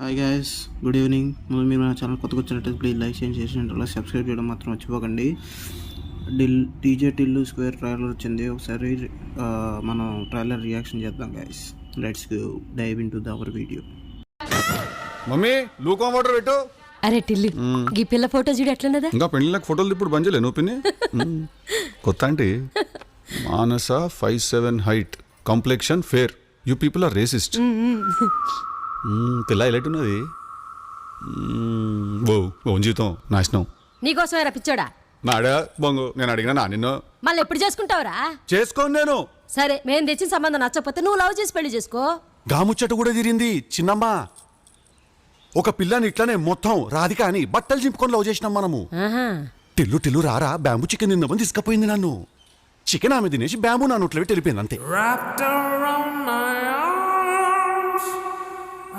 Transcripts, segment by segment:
Hi guys, good evening. మీరు నా channel కొత్తగా వచ్చినట్టు ప్లీజ్ లైక్ చేయండి, అలా సబ్స్క్రైబ్ చేయడం మాత్రం మర్చిపోకండి. డీజే టిల్లు స్క్వేర్ ట్రైలర్ వచ్చింది. ఒకసారి మనం ట్రైలర్ రియాక్షన్ చేద్దాం guys. Let's go dive into our video. Mummy లూకో వాటర్ పెట్టు. అరే టిల్లు, ఈ పిల్ల ఫోటో చూడు ఎట్లున్నదా. ఇంకా పెళ్ళిళ్ళకి ఫోటోలు ఇప్పుడు బంజలే నువ్వు పిన్ని. కొత్త అంటే Manasa 5'7" height, complexion fair. You people are racist. పిల్ల ఎలెట్ ఉన్నది. ఓ జీవితం నాశనం. నీకోసమే పిచ్చోడా. నాడా బొంగు, నేను అడిగినా నా నిన్ను. మళ్ళీ ఎప్పుడు చేసుకుంటావురా? చేసుకోను నేను. సరే, మేము తెచ్చిన సంబంధం నచ్చకపోతే నువ్వు లవ్ చేసి పెళ్లి చేసుకో. గాముచ్చట కూడా తిరిగింది చిన్నమ్మ. ఒక పిల్లని ఇట్లానే మొత్తం రాధిక అని బట్టలు చింపుకొని లవ్ చేసినాం మనము. టిల్లు రారా బ్యాంబూ చికెన్ నిన్నమని తీసుకుపోయింది నన్ను. చికెన్ ఆమె తినేసి బ్యాంబూ నా నోట్లో పెట్టి వెళ్ళిపోయింది అంతే.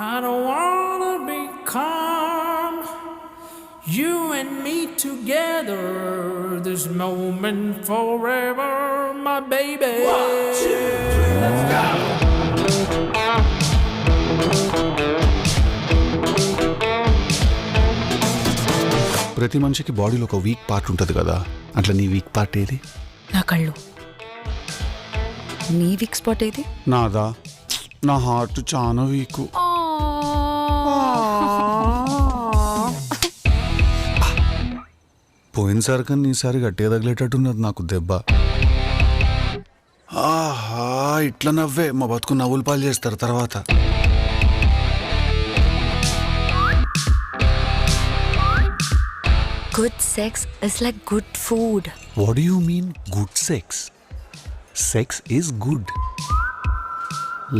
I don't wanna be calm. You and me together, this moment forever, my baby. 1, 2, 3, let's go. ప్రతి మనిషికి బాడీలో ఒక వీక్ పార్ట్ ఉంటుంది కదా, అట్లా నీ వీక్ పార్ట్ ఏది? నా కళ్ళు. నీ వీక్ స్పాట్ ఏది? నాదా, నా హార్ట్ చాలా వీక్. పోయినసారి కన్నా ఈసారి గట్టిగా తగిలేటట్టున్నది నాకు దెబ్బ. ఆహా, ఇట్లా నవ్వే మా బతుకు నవ్వులు పాలు చేస్తారు తర్వాత. Good sex is like good food. What do you mean good sex? Sex is good.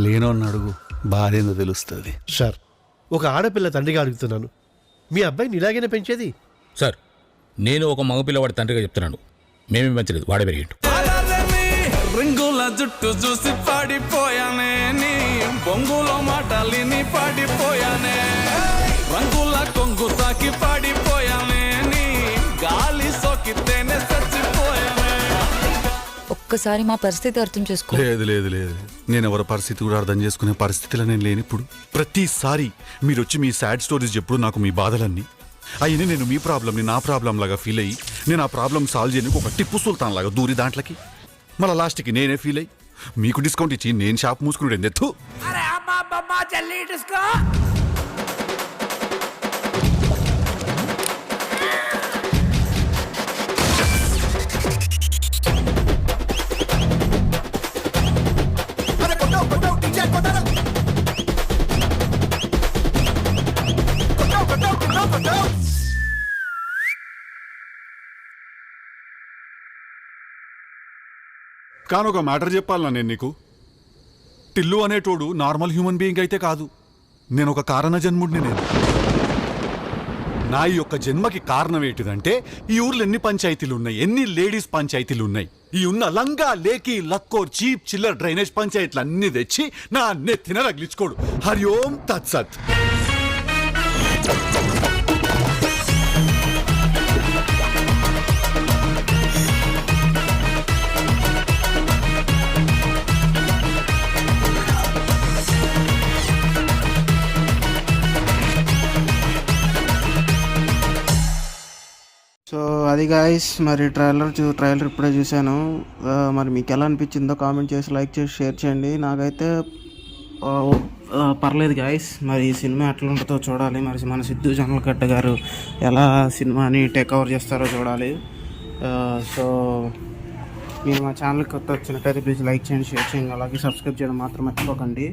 లేనోని అడుగు, బాధేందో తెలుస్తుంది. సార్, ఒక ఆడపిల్ల తండ్రిగా అడుగుతున్నాను, మీ అబ్బాయిని ఇలాగైనా పెంచేది? సార్, నేను ఒక మగపిల్లవాడి తండ్రిగా చెప్తున్నాను, మేమే పెంచలేదు, వాడే పెరిగిండు. రింగుల జుట్టు చూసి పాడిపోయానే, నీ బొంగులో మాటలిని పాడిపోయానే, రంగుల కొంగు తాకి పాడిపోయానే, నీ గాలి సోకితేనే చచ్చిపోయానే. ఒక్కసారి మా పరిస్థితి అర్థం చేసుకో. లేదు, నేను ఎవరి పరిస్థితి కూడా అర్థం చేసుకునే పరిస్థితిలో నేను లేనిప్పుడు. ప్రతిసారి మీరు వచ్చి మీ సాడ్ స్టోరీస్ చెప్పుడు నాకు మీ బాధలన్నీ అయినా నేను మీ ప్రాబ్లమ్ని నా ప్రాబ్లం లాగా ఫీల్ అయ్యి, నేను ఆ ప్రాబ్లం సాల్వ్ చేయడానికి ఒక టిప్పు సుల్తాన్ లాగా దూరి దాంట్లోకి మళ్ళీ లాస్ట్కి నేనే ఫీల్ అయ్యి మీకు డిస్కౌంట్ ఇచ్చి నేను షాప్ మూసుకుని ఎత్తు. కానీ ఒక మ్యాటర్ చెప్పాలన్నా నేను నీకు, టిల్లు అనేటోడు నార్మల్ హ్యూమన్ బీయింగ్ అయితే కాదు, నేను ఒక కారణ జన్ముడిని. నేను నా ఈ యొక్క జన్మకి కారణం ఏంటిదంటే, ఈ ఊర్లో ఎన్ని పంచాయతీలు ఉన్నాయి, ఎన్ని లేడీస్ పంచాయతీలు ఉన్నాయి, ఈ ఉన్న లంగా లేకి లక్కోర్ చీప్ చిల్లర్ డ్రైనేజ్ పంచాయతీలు అన్ని తెచ్చి నా నెత్తిన రగిలించుకోడు. హరి ఓం తత్సత్. సో అది గాయస్, మరి ట్రైలర్ ఇప్పుడే చూశాను. మరి మీకు ఎలా అనిపించిందో కామెంట్ చేసి, లైక్ చేసి, షేర్ చేయండి. నాకైతే పర్లేదు గాయస్. మరి ఈ సినిమా ఎట్లా ఉంటుందో చూడాలి. మరి మన సిద్ధు జొన్నలగడ్డ గారు ఎలా సినిమాని టేక్ ఓవర్ చేస్తారో చూడాలి. సో మీరు మా ఛానల్కి కొత్త వచ్చినట్టయితే ప్లీజ్ లైక్ చేయండి, షేర్ చేయండి, అలాగే సబ్స్క్రైబ్ చేయడం మాత్రం మర్చిపోకండి.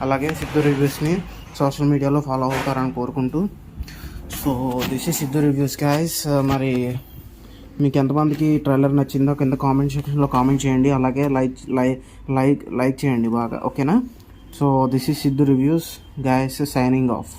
అలాగే సిద్ధు రివ్యూస్ని సోషల్ మీడియాలో ఫాలో అవుతారని కోరుకుంటూ, so this is Siddhu reviews guys. మరి మీకు ఎంతమందికి ట్రైలర్ నచ్చిందో కింద కామెంట్ సెక్షన్లో కామెంట్ చేయండి. అలాగే లైక్ చేయండి బాగా, ఓకేనా? So this is Siddhu reviews guys, signing off.